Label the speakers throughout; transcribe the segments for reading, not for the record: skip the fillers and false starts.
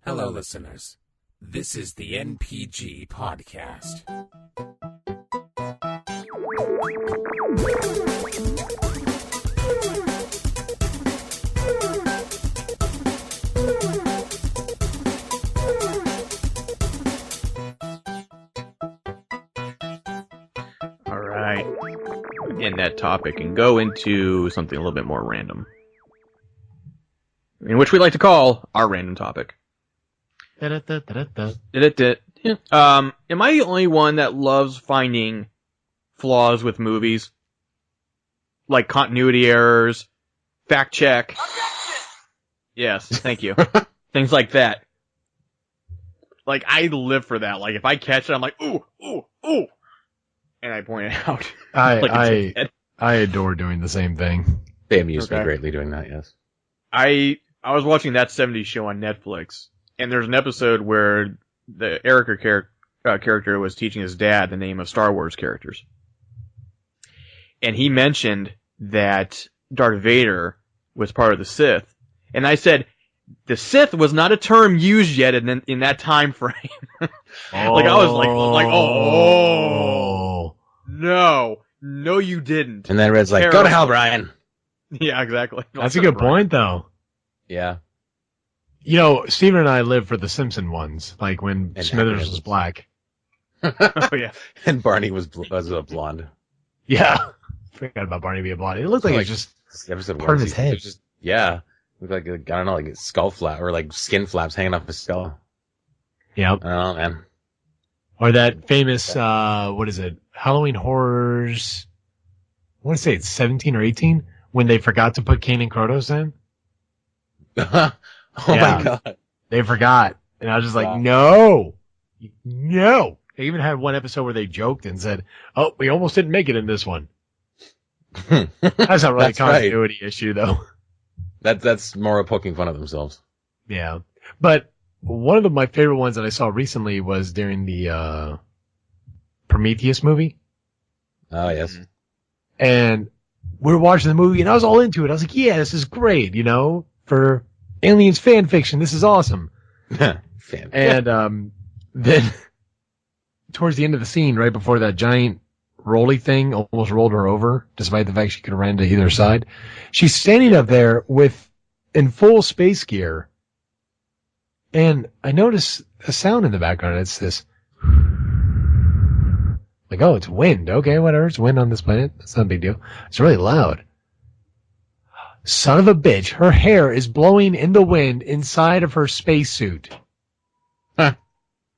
Speaker 1: Hello, listeners. This is the NPG Podcast.
Speaker 2: All right. End that topic and go into something a little bit more random, in which we like to call our random topic. Am I the only one that loves finding flaws with movies? Like continuity errors, fact check. Objection! Yes, thank you. Things like that. Like, I live for that. Like, if I catch it, I'm like, ooh, ooh, ooh. And I point it out.
Speaker 3: I adore doing the same thing.
Speaker 4: They amuse me greatly doing that, yes.
Speaker 2: I was watching That 70s Show on Netflix, and there's an episode where the Erica character was teaching his dad the name of Star Wars characters. And he mentioned that Darth Vader was part of the Sith. And I said, the Sith was not a term used yet in that time frame. Like, I was like, oh, no, you didn't.
Speaker 4: And then Red's like, go to hell, Brian.
Speaker 2: Yeah, exactly.
Speaker 3: That's a good point, though.
Speaker 4: Yeah.
Speaker 3: You know, Steven and I live for the Simpson ones, like when Smithers was black.
Speaker 2: Oh, yeah.
Speaker 4: And Barney was a blonde.
Speaker 3: Yeah. Forgot about Barney being blonde. It looked like it was just part of his head.
Speaker 4: Yeah. Looked like, I don't know, like a skull flap or like skin flaps hanging off his skull.
Speaker 3: Yeah.
Speaker 4: I don't know, man.
Speaker 3: Or that famous, what is it? Halloween Horrors. I want to say it's 17 or 18 when they forgot to put Kane and Krotos in.
Speaker 4: My God.
Speaker 3: They forgot. And I was just like, no. They even had one episode where they joked and said, oh, we almost didn't make it in this one. That's not really a continuity issue, though.
Speaker 4: That's more poking fun of themselves.
Speaker 3: Yeah. But one of my favorite ones that I saw recently was during the Prometheus movie.
Speaker 4: Oh, yes.
Speaker 3: And we were watching the movie, and I was all into it. I was like, yeah, this is great, for Aliens fan fiction. This is awesome. And then towards the end of the scene, right before that giant rolly thing almost rolled her over, despite the fact she could have ran to either side, she's standing up there in full space gear. And I notice a sound in the background. It's this, like, oh, it's wind. Okay, whatever. It's wind on this planet. That's not a big deal. It's really loud. Son of a bitch. Her hair is blowing in the wind inside of her spacesuit.
Speaker 2: Huh.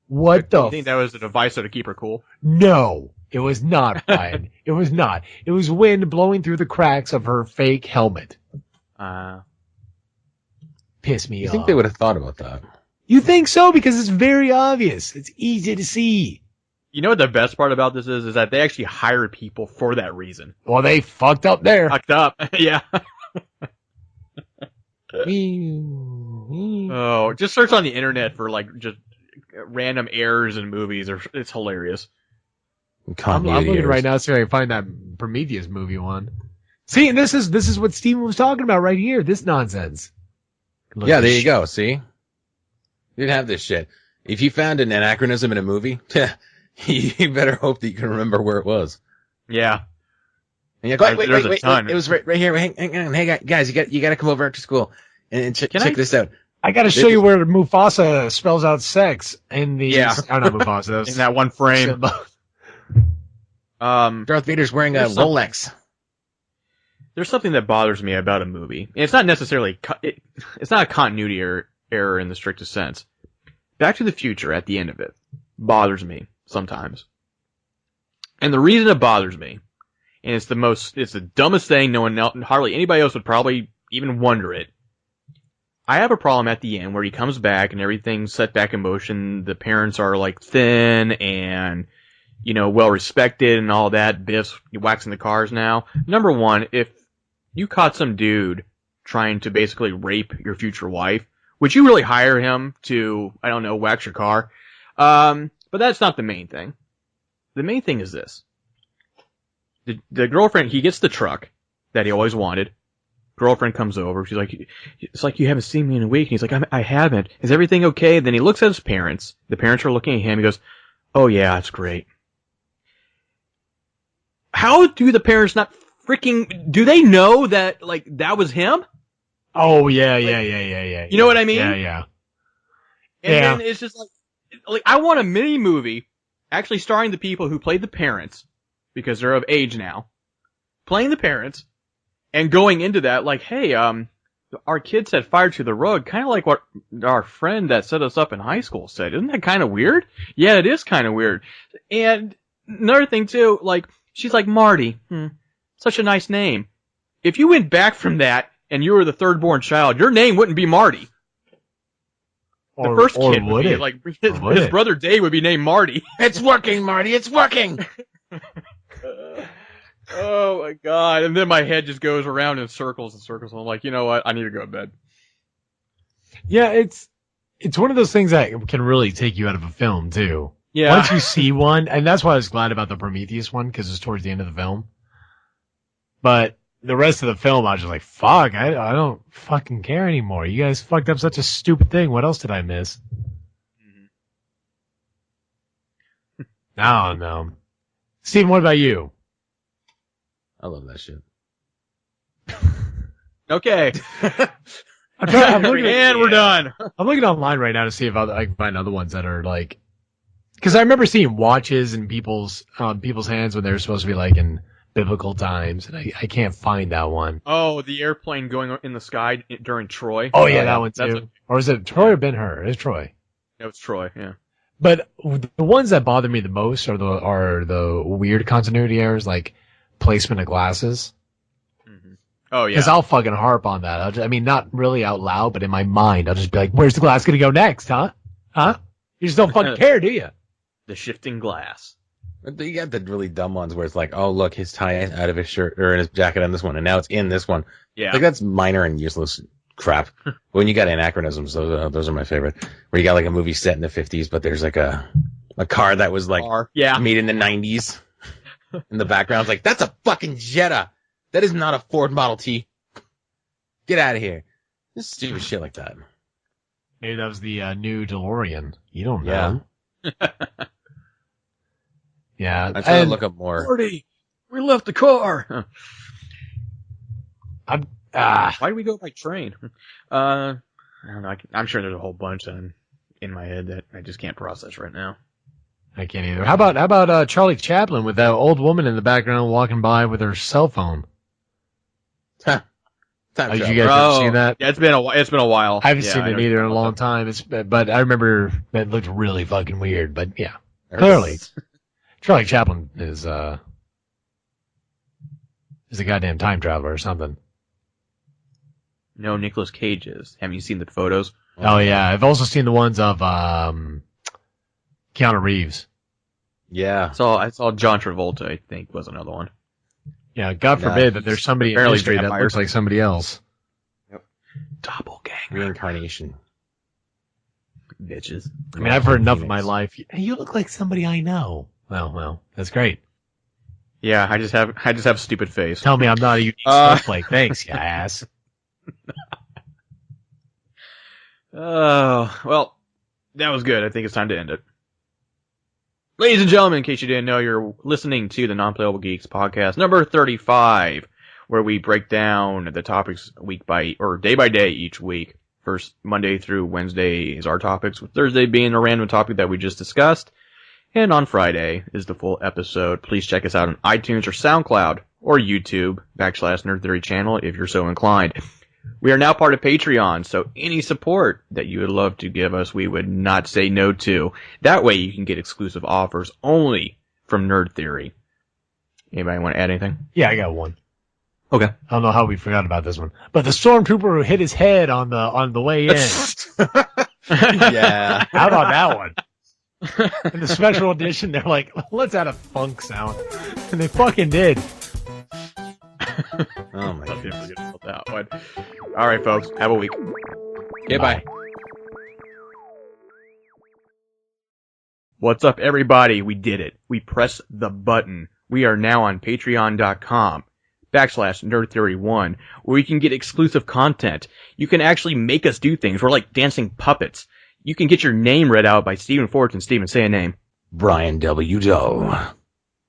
Speaker 3: What
Speaker 2: the? You think that was a device to keep her cool?
Speaker 3: No, it was not, Brian. It was not. It was wind blowing through the cracks of her fake helmet. Piss me off.
Speaker 4: You think they would have thought about that?
Speaker 3: You think so? Because it's very obvious. It's easy to see.
Speaker 2: You know what the best part about this is that they actually hire people for that reason.
Speaker 3: Well, they fucked up there.
Speaker 2: Fucked up, yeah. Oh, just search on the internet for just random errors in movies. It's hilarious.
Speaker 3: I'm looking right now, see if I can find that Prometheus movie one. See, and this is what Steven was talking about right here. This nonsense.
Speaker 4: Yeah, there you go. See, you didn't have this shit. If you found an anachronism in a movie, you better hope that you can remember where it was.
Speaker 2: Yeah.
Speaker 4: And you're like, wait, it was right here. Hang on. Hey, guys, you got to come over after school and check this out.
Speaker 3: I got to show you where Mufasa spells out sex in the.
Speaker 2: Yeah.
Speaker 3: Oh, not Mufasa.
Speaker 2: In that one frame.
Speaker 4: Darth Vader's wearing a Rolex.
Speaker 2: There's something that bothers me about a movie. And it's not necessarily it's not a continuity error in the strictest sense. Back to the Future at the end of it bothers me sometimes. And the reason it bothers me, and it's the dumbest thing, hardly anybody else would probably even wonder it. I have a problem at the end where he comes back and everything's set back in motion. The parents are thin and, well respected and all that. Biff's waxing the cars now. Number one, if you caught some dude trying to basically rape your future wife, would you really hire him to, I don't know, wax your car? But that's not the main thing. The main thing is this. The girlfriend, he gets the truck that he always wanted. girlfriend comes over. She's like, it's like you haven't seen me in a week. And he's like, I haven't. Is everything okay? Then he looks at his parents. The parents are looking at him. He goes, oh yeah, it's great. How do the parents not do they know that, like, that was him?
Speaker 3: Oh, yeah. You
Speaker 2: know what I mean?
Speaker 3: Yeah.
Speaker 2: And then it's just like, I want a mini movie actually starring the people who played the parents, because they're of age now, playing the parents, and going into that, like, hey, our kid said fire to the rug, kind of like what our friend that set us up in high school said. Isn't that kind of weird? Yeah, it is kind of weird. And another thing, too, like, she's like, Marty, such a nice name. If you went back from that and you were the third born child, your name wouldn't be Marty. The first kid would be, like, his brother Dave would be named Marty.
Speaker 4: It's working, Marty, it's working!
Speaker 2: Oh my god. And then my head just goes around in circles and circles. And I'm like, you know what? I need to go to bed.
Speaker 3: Yeah, it's one of those things that can really take you out of a film, too.
Speaker 2: Yeah.
Speaker 3: Once you see one, and that's why I was glad about the Prometheus one, because it's towards the end of the film. But the rest of the film, I was just like, fuck, I don't fucking care anymore. You guys fucked up such a stupid thing. What else did I miss? I don't know. Steven, what about you?
Speaker 4: I love that shit.
Speaker 2: Okay.
Speaker 3: We're done. I'm looking online right now to see if I can find other ones that are like, because I remember seeing watches in people's hands when they were supposed to be like in biblical times, and I can't find that one.
Speaker 2: Oh, the airplane going in the sky during Troy.
Speaker 3: Oh yeah, that one too. Or is it Troy or Ben-Hur? It's Troy.
Speaker 2: No, it's Troy. Yeah.
Speaker 3: But the ones that bother me the most are the weird continuity errors, like placement of glasses.
Speaker 2: Mm-hmm. Oh yeah.
Speaker 3: Because I'll fucking harp on that. I mean, not really out loud, but in my mind, I'll just be like, "Where's the glass gonna go next, huh? Huh? You just don't fucking care, do you?"
Speaker 2: The shifting glass.
Speaker 4: You got the really dumb ones where it's like, oh look, his tie is out of his shirt or in his jacket on this one, and now it's in this one.
Speaker 2: Yeah.
Speaker 4: Like that's minor and useless crap. When you got anachronisms, those are my favorite. Where you got like a movie set in the 50s, but there's like a car that was like made in the 90s. In the background, it's like, that's a fucking Jetta. That is not a Ford Model T. Get out of here. Just stupid shit like that.
Speaker 3: Maybe that was the new DeLorean. You don't know. Yeah.
Speaker 4: I'm trying to look up more.
Speaker 2: Marty, we left the car.
Speaker 3: Why
Speaker 2: do we go by train? I don't know. I'm sure there's a whole bunch in my head that I just can't process right now.
Speaker 3: I can't either. How about Charlie Chaplin with that old woman in the background walking by with her cell phone?
Speaker 4: Did
Speaker 3: you guys ever seen that?
Speaker 2: Yeah, it's been a while.
Speaker 3: I haven't seen it either in a long time. But I remember it looked really fucking weird. But yeah, clearly, Charlie Chaplin is a goddamn time traveler or something.
Speaker 2: No, Nicolas Cage is. Haven't you seen the photos?
Speaker 3: Oh yeah, I've also seen the ones of Keanu Reeves.
Speaker 4: Yeah.
Speaker 2: I saw John Travolta, I think, was another one.
Speaker 3: Yeah, God forbid that there's somebody in history that looks like somebody else.
Speaker 2: Yep. Doppelganger.
Speaker 4: Reincarnation.
Speaker 2: Bitches.
Speaker 3: I mean, I've heard enough of my life. You look like somebody I know. Well, that's great.
Speaker 2: Yeah, I just have a stupid face.
Speaker 3: Tell me I'm not a unique snowflake. Thanks, you ass.
Speaker 2: Oh, well, that was good. I think it's time to end it. Ladies and gentlemen, in case you didn't know, you're listening to the Non-Playable Geeks podcast, number 35, where we break down the topics day by day each week. First, Monday through Wednesday is our topics, with Thursday being a random topic that we just discussed. And on Friday is the full episode. Please check us out on iTunes or SoundCloud or YouTube, /Nerd Theory channel if you're so inclined. We are now part of Patreon, so any support that you would love to give us, we would not say no to. That way you can get exclusive offers only from Nerd Theory. Anybody want to add anything?
Speaker 3: Yeah, I got one.
Speaker 2: Okay.
Speaker 3: I don't know how we forgot about this one. But the stormtrooper who hit his head on the way in.
Speaker 4: Yeah.
Speaker 3: How about that one? In the special edition, they're like, let's add a funk sound. And they fucking did.
Speaker 4: Oh my god.
Speaker 2: Forget about that one. All right, folks. Have a week.
Speaker 4: Okay, bye.
Speaker 2: What's up, everybody? We did it. We pressed the button. We are now on Patreon.com. Nerd Theory 1, where you can get exclusive content. You can actually make us do things. We're like dancing puppets. You can get your name read out by Stephen Fortune. Steven, say a name.
Speaker 4: Brian W. Doe.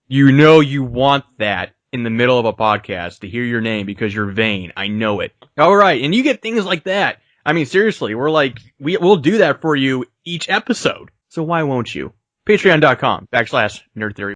Speaker 2: You know you want that in the middle of a podcast to hear your name because you're vain. I know it. All right, and you get things like that. I mean, seriously, we'll do that for you each episode. So why won't you? Patreon.com/Nerd Theory.